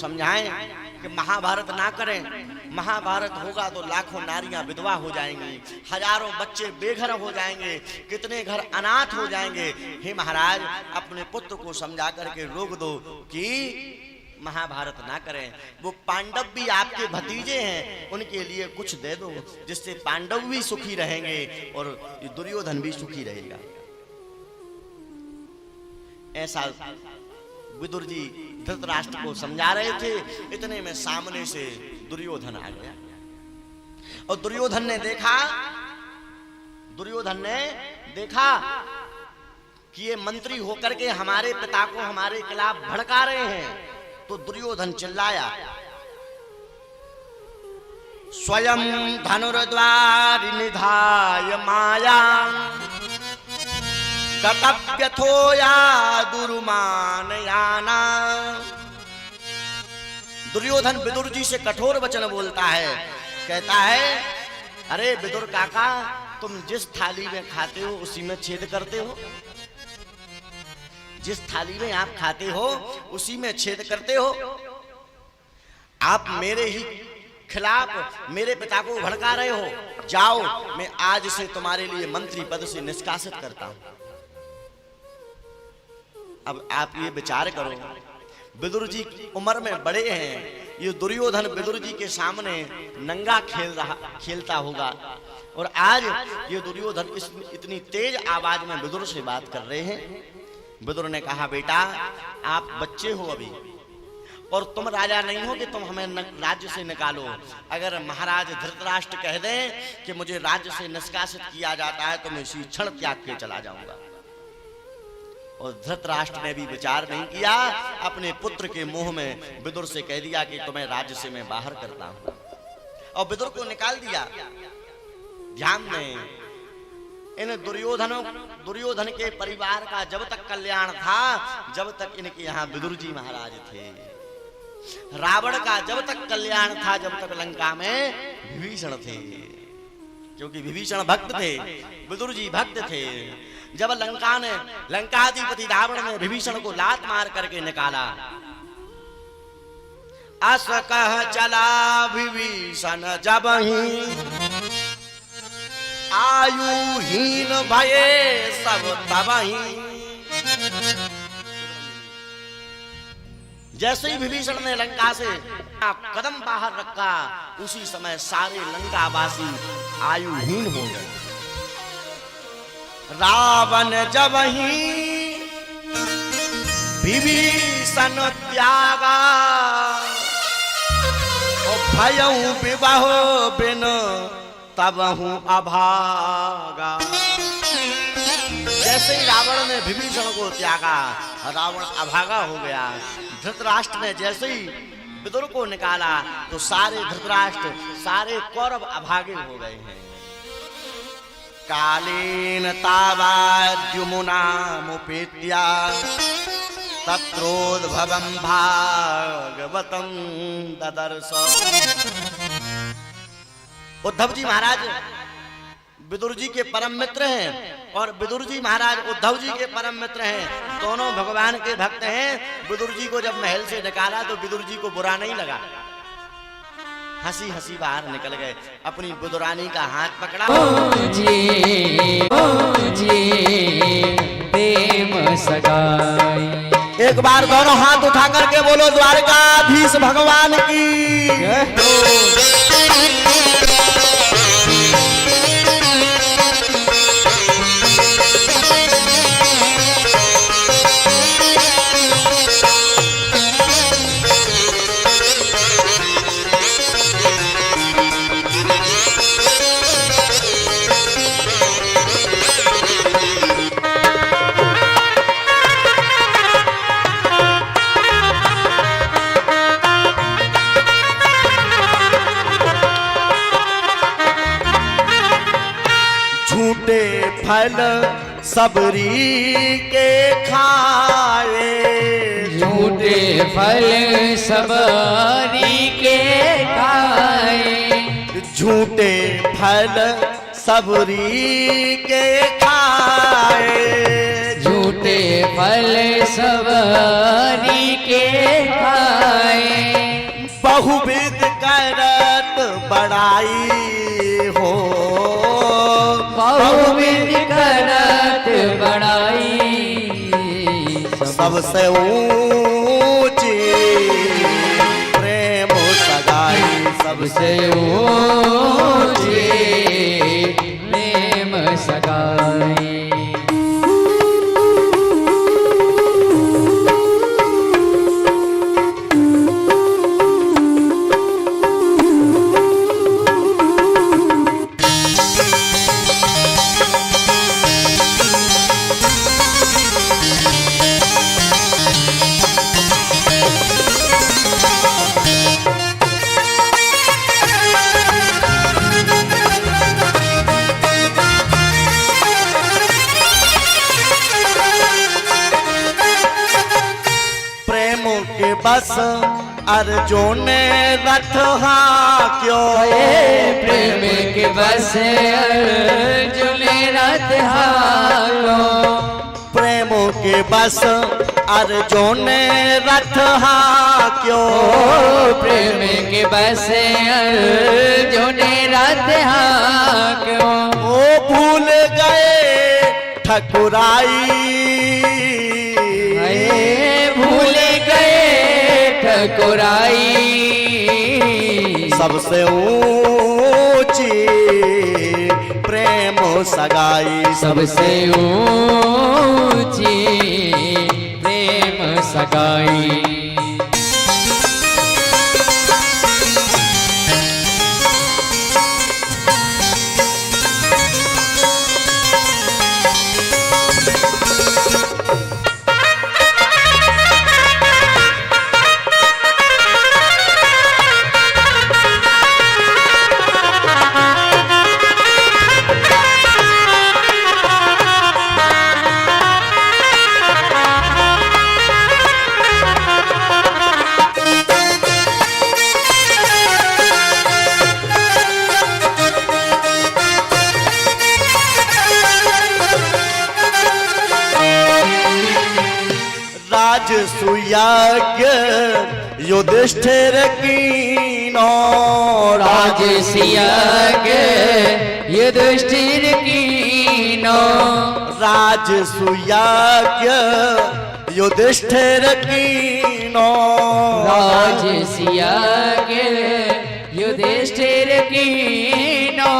समझाएं कि महाभारत ना करें। महाभारत होगा तो लाखों नारियां विधवा हो जाएंगी, हजारों बच्चे बेघर हो जाएंगे, कितने घर अनाथ हो जाएंगे। हे महाराज, अपने पुत्र को समझा करके रोक दो कि महाभारत ना करें। वो पांडव भी आपके भतीजे हैं, उनके लिए कुछ दे दो जिससे पांडव भी सुखी रहेंगे और दुर्योधन भी सुखी रहेगा। ऐसा विदुर जी धृतराष्ट्र को समझा रहे थे। इतने में सामने से दुर्योधन आ गया और दुर्योधन ने देखा कि ये मंत्री होकर के हमारे पिता को हमारे खिलाफ भड़का रहे हैं। तो दुर्योधन चिल्लाया, स्वयं धनुर्द्वार निधाय माया गतव्यथोया दुर्मानयाना। दुर्योधन विदुर जी से कठोर वचन बोलता है, कहता है, अरे विदुर काका, तुम जिस थाली में खाते हो उसी में छेद करते हो। जिस थाली में आप खाते हो उसी में छेद करते हो। आप मेरे ही खिलाफ मेरे पिता को भड़का रहे हो। जाओ, मैं आज से तुम्हारे लिए मंत्री पद से निष्कासित करता हूं। अब आप ये विचार करो, विदुर जी उम्र में बड़े हैं, ये दुर्योधन विदुर जी के सामने नंगा खेलता होगा और आज ये दुर्योधन इतनी तेज आवाज में विदुर से बात कर रहे हैं। विदुर ने कहा, बेटा आप बच्चे हो अभी और तुम राजा नहीं हो कि तुम हमें राज्य से निकालो। अगर महाराज धृतराष्ट्र कह दें कि मुझे राज्य से निष्कासित किया जाता है तो मैं इसी क्षण त्याग के चला जाऊंगा। और धृतराष्ट्र ने भी विचार नहीं किया, अपने पुत्र के मुंह में विदुर से कह दिया कि तुम्हें राज्य से मैं बाहर करता हूं और विदुर को निकाल दिया। ध्यान में इन दुर्योधन के परिवार का जब तक कल्याण था, जब तक इनके यहाँ विदुर जी महाराज थे। रावण का जब तक कल्याण था, जब तक लंका में विभीषण थे, क्योंकि विभीषण भक्त थे, विदुर जी भक्त थे। जब लंकाधिपति रावण ने विभीषण को लात मार करके निकाला, अस कह चला विभीषण जबहि आयुहीन भये सब तबहि। जैसे ही विभीषण ने लंका से कदम बाहर रखा, उसी समय सारे लंकावासी आयुहीन हो गए। रावण जबहि विभीषण त्यागा भयउ विवाह बिन तबहु अभागा। जैसे ही रावण ने विभीषण को त्यागा, रावण अभागा हो गया। धृतराष्ट्र ने जैसे ही विदुर को निकाला तो सारे धृतराष्ट्र, सारे कौरव अभागे हो गए हैं। कालेन तावाद्युमुना मुपेत्या तत्रोद्भवं भागवतं ददर्श। उद्धव जी महाराज विदुर जी के परम मित्र हैं और विदुर जी महाराज उद्धव जी के परम मित्र हैं। दोनों भगवान के भक्त हैं। विदुर जी को जब महल से निकाला तो विदुर जी को बुरा नहीं लगा, हंसी हंसी बाहर निकल गए। अपनी बुदुरानी का हाथ पकड़ा, प्रेम सगाई। एक बार दोनों हाथ उठा करके बोलो, द्वारकाधीश भगवान की। फल सबरी के खाए, झूठे फल सबरी के खाए, झूठे फल सबरी के खाए, झूठे फल सबरी के खाए। बहुविध करत बड़ाई हो, बहुविध करत बड़ाई, सबसे ऊंची प्रेम सगाई, सबसे ऊंची प्रेम सगाई। बस अर्जुन रथ हाक्यो, प्रेम के बस अर्जुन रथ हाक्यो, प्रेम के बस अर्जुन रथ हाक्यो, प्रेम के बस अर्जुन रथ हाक्यो। ओ भूल गए ठकुराई, भूल गए ठकुराई, सबसे ऊंची प्रेम सगाई, सबसे ऊंची प्रेम सगाई। राजसूयाज्ञ युधिष्ठिर कीनो, राजसूयाज्ञ युधिष्ठिर कीनो, राजसूयाज्ञ युधिष्ठिर कीनो, राजसूयाज्ञ युधिष्ठिर कीनो।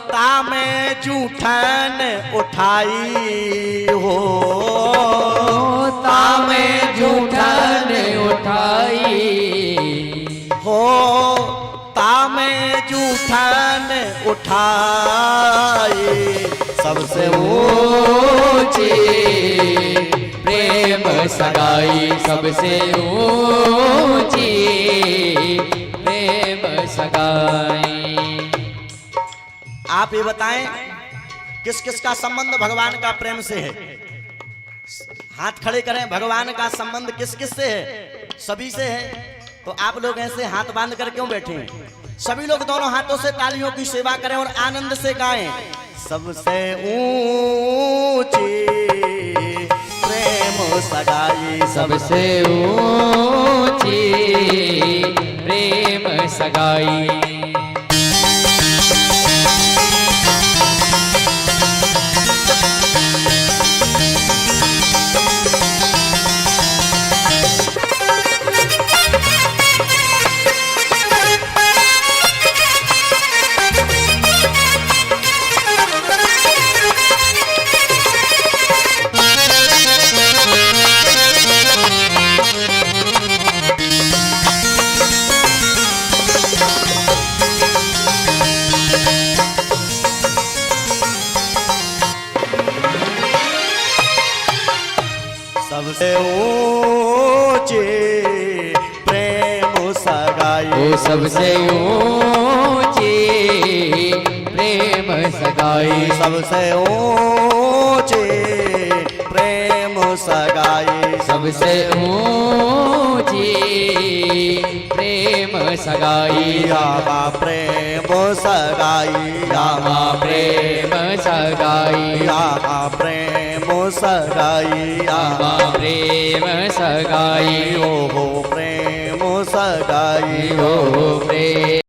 तामे जूठन उठाई हो, तामे जूठन उठाई हो, तामे जूठन उठाई, सबसे ऊंची प्रेम सगाई, सबसे ऊंची प्रेम सगाई। आप ये बताएं किस किस का संबंध भगवान का प्रेम से है? हाथ खड़े करें, भगवान का संबंध किस किस से है? सभी से है। तो आप लोग ऐसे हाथ बांध कर क्यों बैठे हैं? सभी लोग दोनों हाथों से तालियों की सेवा करें और आनंद से गाएं। सबसे ऊंची प्रेम सगाई, सबसे ऊंची प्रेम सगाई। सबसे ऊंची प्रेम सगाई, ओ सबसे ऊंची प्रेम सगाई, सबसे ऊंची प्रेम सगाई, सबसे ऊंची प्रेम सगाई। रामा प्रेम सगाई, रामा प्रेम सगाई, रामा प्रेम सगाई, रामा प्रेम सगाई, ओ हो प्रेम सगाई। सगाई हो